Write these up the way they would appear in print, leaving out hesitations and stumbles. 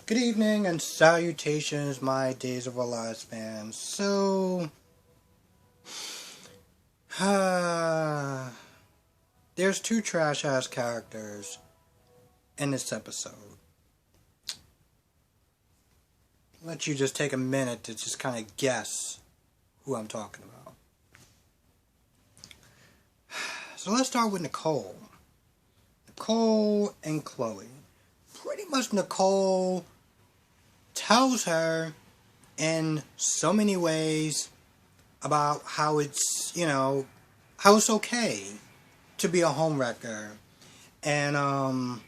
Good evening and salutations, my Days of Our Lives fans. So, there's two trash ass characters in this episode. Let you just take a minute to just kind of guess who I'm talking about. So let's start with Nicole. Nicole and Chloe. Pretty much Nicole tells her in so many ways about how it's, how it's okay to be a homewrecker. And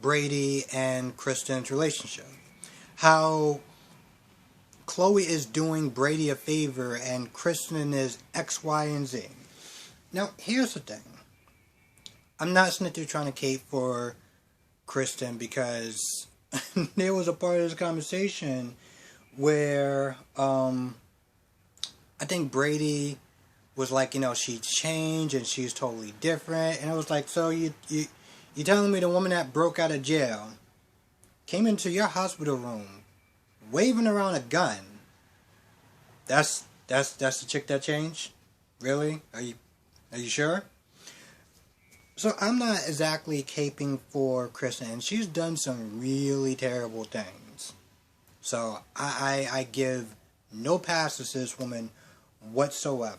Brady and Kristen's relationship. How Chloe is doing Brady a favor and Kristen is X, Y, and Z. Now, here's the thing. I'm not sitting there trying to cape for Kristen because there was a part of this conversation where I think Brady was like, she changed and she's totally different. And it was like, so you telling me the woman that broke out of jail came into your hospital room waving around a gun? That's the chick that changed? Really? Are you sure? So I'm not exactly caping for Kristen, and she's done some really terrible things. So I give no passes to this woman whatsoever.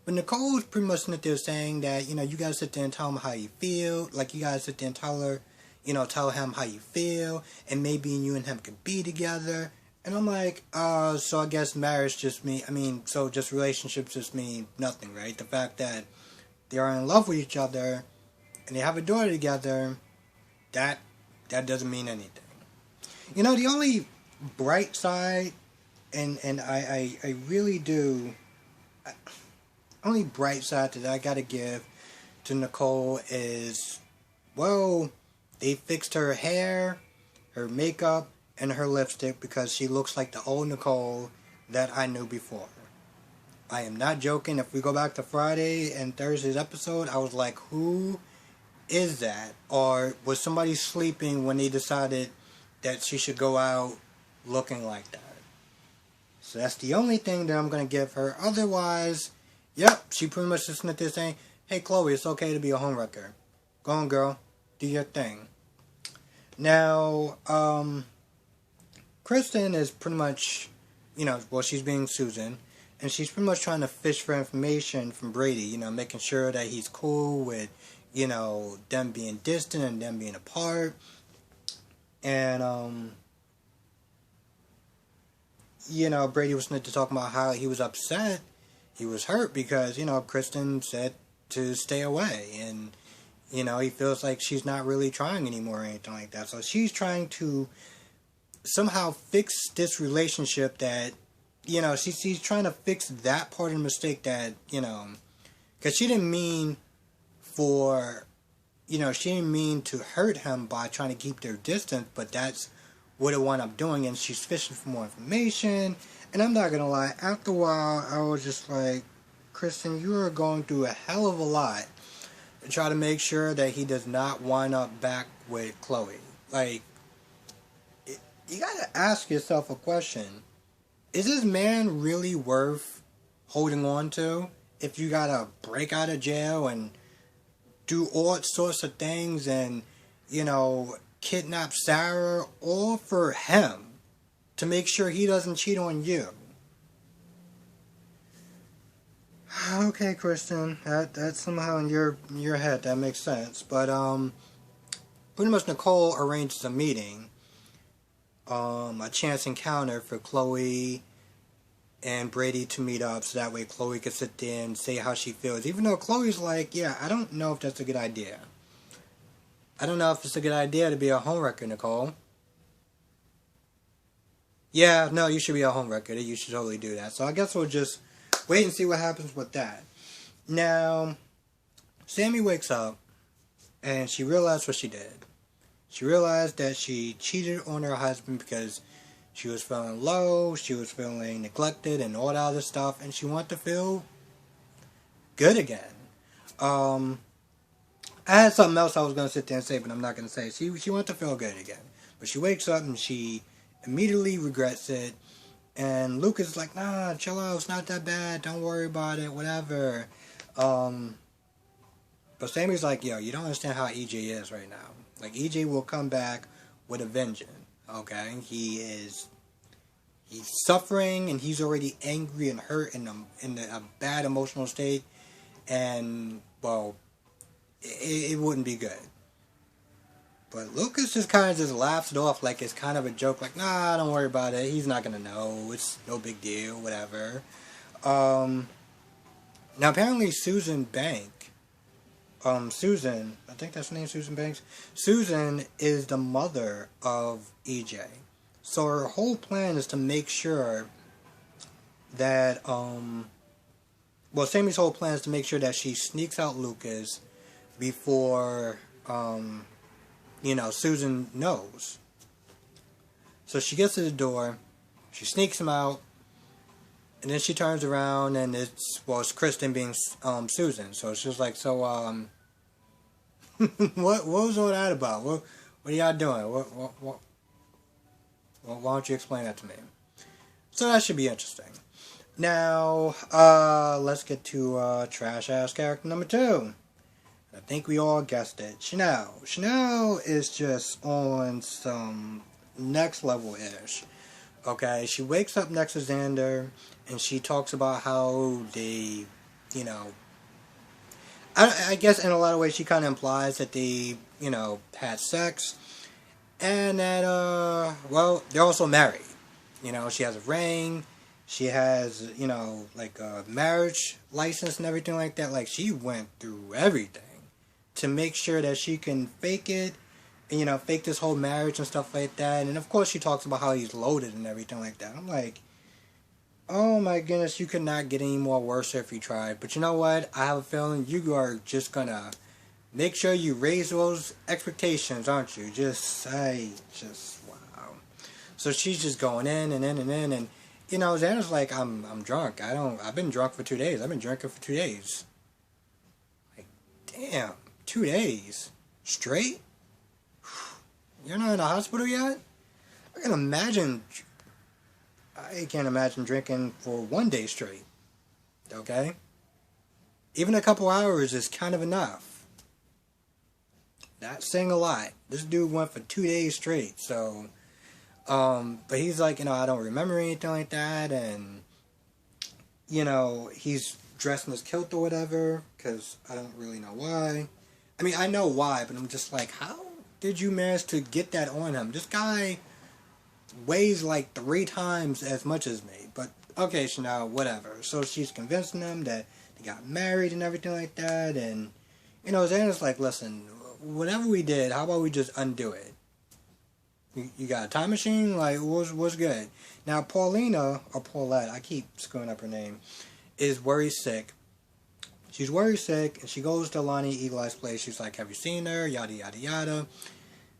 But Nicole was pretty much sitting there saying that, you gotta sit there and tell him how you feel. Like, you gotta sit there and tell her, tell him how you feel, and maybe you and him could be together. And I'm like, so I guess marriage just so just relationships just mean nothing, right? The fact that they are in love with each other and they have a daughter together, that doesn't mean anything. The only bright side, and I really do, only bright side that I gotta give to Nicole is, well, they fixed her hair, her makeup, and her lipstick because she looks like the old Nicole that I knew before. I am not joking. If we go back to Friday and Thursday's episode, I was like, who is that? Or was somebody sleeping when they decided that she should go out looking like that? So that's the only thing that I'm going to give her. Otherwise, yep, she pretty much just sitting there saying, hey, Chloe, it's okay to be a homewrecker. Go on, girl. Do your thing. Now, Kristen is pretty much, she's being Susan. And she's pretty much trying to fish for information from Brady, making sure that he's cool with, them being distant and them being apart. And, Brady was talking about how he was upset. He was hurt because, Kristen said to stay away. And, he feels like she's not really trying anymore or anything like that. So she's trying to somehow fix this relationship that, she's trying to fix that part of the mistake that, because she didn't mean to hurt him by trying to keep their distance, but that's what it wound up doing, and she's fishing for more information. And I'm not gonna lie, after a while, I was just like, Kristen, you are going through a hell of a lot to try to make sure that he does not wind up back with Chloe. Like, you gotta ask yourself a question. Is this man really worth holding on to if you gotta break out of jail and do all sorts of things and, kidnap Sarah, all for him to make sure he doesn't cheat on you? Okay, Kristen, that's somehow in your head, that makes sense. But pretty much Nicole arranges a meeting, a chance encounter for Chloe and Brady to meet up, so that way Chloe could sit there and say how she feels. Even though Chloe's like, yeah, I don't know if that's a good idea. I don't know if it's a good idea to be a homewrecker, Nicole. Yeah, no, you should be a homewrecker. You should totally do that. So I guess we'll just wait and see what happens with that. Now, Sammy wakes up and she realized what she did. She realized that she cheated on her husband because she was feeling low, she was feeling neglected and all that other stuff, and she wanted to feel good again. I had something else I was gonna sit there and say, but I'm not gonna say it. She wants to feel good again, but she wakes up and she immediately regrets it. And Lucas is like, nah, chill out. It's not that bad. Don't worry about it. Whatever. Um, but Sammy's like, yo, you don't understand how EJ is right now. Like EJ will come back with a vengeance. Okay, he's suffering and he's already angry and hurt and in a bad emotional state. And well, it wouldn't be good. But Lucas just kind of just laughs it off like it's kind of a joke. Like, nah, don't worry about it. He's not gonna know. It's no big deal. Whatever. Now apparently Susan Bank. Susan, I think that's her name, Susan Banks. Susan is the mother of EJ. So her whole plan is to make sure that, Sammy's whole plan is to make sure that she sneaks out Lucas before, Susan knows. So she gets to the door, she sneaks him out, and then she turns around and it's Kristen being Susan. So it's just like, what was all that about? What are y'all doing? What why don't you explain that to me? So that should be interesting. Now, let's get to trash ass character number 2. I think we all guessed it. Chanel. Chanel is just on some next level ish. Okay, she wakes up next to Xander and she talks about how they, I guess in a lot of ways she kind of implies that they, had sex. And that, they're also married. She has a ring. She has, like a marriage license and everything like that. Like, she went through everything to make sure that she can fake it. And, fake this whole marriage and stuff like that. And, of course, she talks about how he's loaded and everything like that. I'm like, oh, my goodness, you could not get any more worse if you tried. But you know what? I have a feeling you are just going to make sure you raise those expectations, aren't you? Wow. So she's just going in and in and in. And, Xander's like, I'm drunk. I've been drunk for 2 days. I've been drinking for 2 days. Like, damn, 2 days straight? You're not in the hospital yet? I can't imagine drinking for 1 day straight. Okay? Even a couple hours is kind of enough. Not saying a lot. This dude went for 2 days straight, so... but he's like, I don't remember anything like that, and... he's dressed in his kilt or whatever, because I don't really know why. I mean, I know why, but I'm just like, how did you manage to get that on him? This guy weighs like 3 times as much as me. But, okay, Chanel, whatever. So she's convincing him that they got married and everything like that. And, Xander's like, listen, whatever we did, how about we just undo it? You got a time machine? Like, what's good? Now, Paulina, or Paulette, I keep screwing up her name, is worried sick. She's worried sick, and she goes to Lonnie Eli's place. She's like, have you seen her? Yada, yada, yada.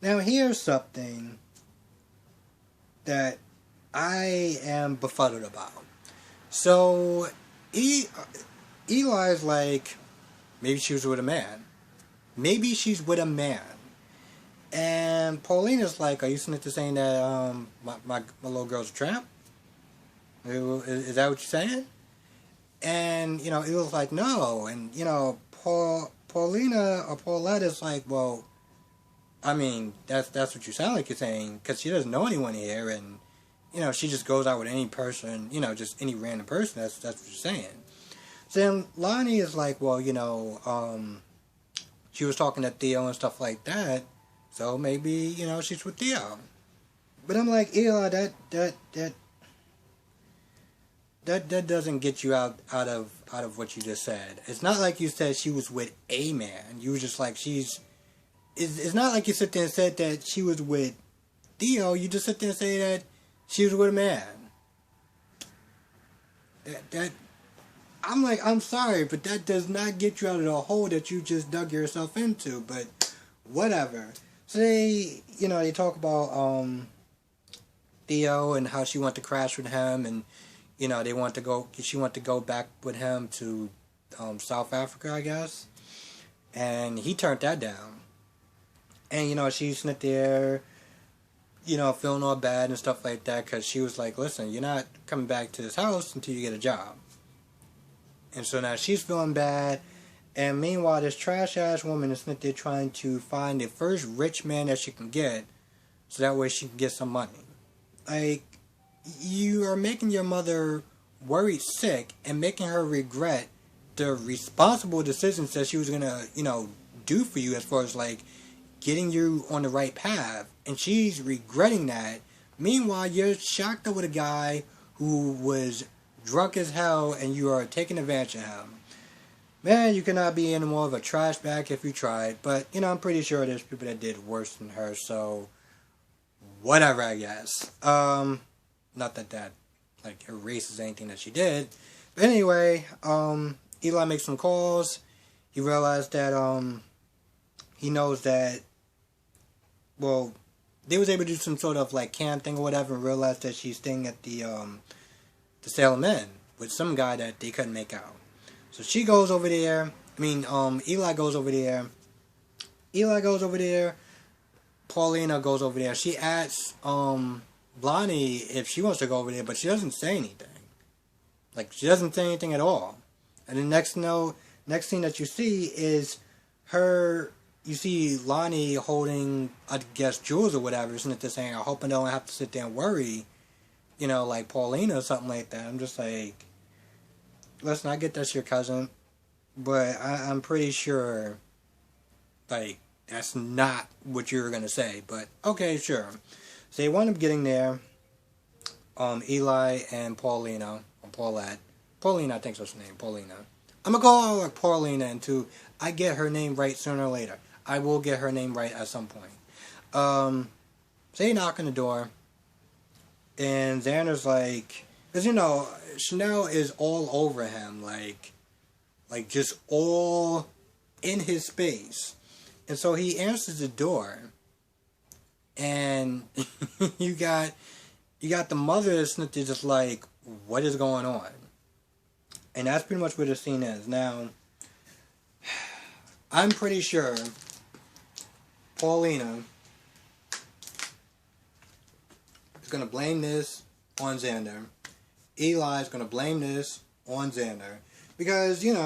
Now, here's something that I am befuddled about. So, Eli's like, maybe she was with a man. Maybe she's with a man. And Paulina's like, are you saying that my little girl's a tramp? Is that what you're saying? And, Eli's like, no. And, Paulina or Paulette is like, well, I mean, that's what you sound like you're saying, because she doesn't know anyone here, and, she just goes out with any person, just any random person, that's what you're saying. So then Lonnie is like, well, she was talking to Theo and stuff like that, so maybe, she's with Theo. But I'm like, Eli, that doesn't get you out of what you just said. It's not like you said she was with a man. You were just like, it's not like you sit there and said that she was with Theo. You just sit there and say that she was with a man. I'm like, I'm sorry, but that does not get you out of the hole that you just dug yourself into. But whatever. So they talk about Theo and how she wanted to crash with him, and she wanted to go back with him to South Africa, I guess. And he turned that down. And, she's sitting there, feeling all bad and stuff like that, because she was like, listen, you're not coming back to this house until you get a job. And so now she's feeling bad. And meanwhile, this trash-ass woman is sitting there trying to find the first rich man that she can get, so that way she can get some money. Like, you are making your mother worried sick and making her regret the responsible decisions that she was going to, do for you as far as, like, getting you on the right path. And she's regretting that. Meanwhile, you're shocked over the guy who was drunk as hell and you are taking advantage of him. Man, you cannot be any more of a trash bag if you tried. But, I'm pretty sure there's people that did worse than her, so whatever, I guess. Not that like erases anything that she did. But anyway, Eli makes some calls. He realized that he knows that, well, they was able to do some sort of like camp thing or whatever, and realized that she's staying at the Salem Inn with some guy that they couldn't make out. So she goes over there. Eli goes over there. Paulina goes over there. She asks Blondie if she wants to go over there, but she doesn't say anything. Like, she doesn't say anything at all. And the next thing that you see is her. You see Lonnie holding, I guess, jewels or whatever, isn't it? Saying, I hope I don't have to sit there and worry, like Paulina or something like that. I'm just like, listen, I get that's your cousin, but I'm pretty sure, like, that's not what you were going to say. But, okay, sure. So they wind up getting there, Eli and Paulina, or Paulette. Paulina, I think that's her name, Paulina. I'm going to call her like Paulina until I get her name right sooner or later. I will get her name right at some point. So they knock on the door, and Xander's like, because, Chanel is all over him, like just all in his space. And so he answers the door, and you got the mother that's just like, what is going on? And that's pretty much where the scene is. Now, I'm pretty sure Paulina is going to blame this on Xander. Eli is going to blame this on Xander. Because, it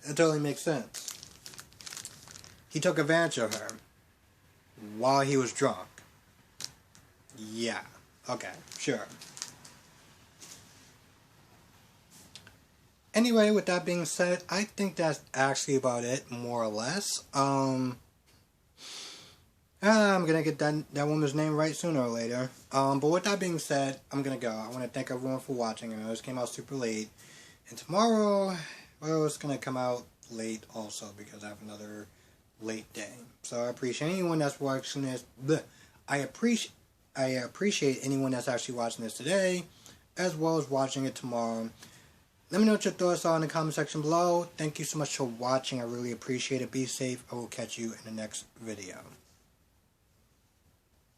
totally makes sense. He took advantage of her while he was drunk. Yeah. Okay, sure. Anyway, with that being said, I think that's actually about it, more or less. I'm gonna get that woman's name right sooner or later. But with that being said, I'm gonna go. I want to thank everyone for watching. I know this came out super late. And tomorrow, well, it's gonna come out late also because I have another late day. So I appreciate anyone that's watching this. I appreciate anyone that's actually watching this today, as well as watching it tomorrow. Let me know what your thoughts are in the comment section below. Thank you so much for watching. I really appreciate it. Be safe. I will catch you in the next video.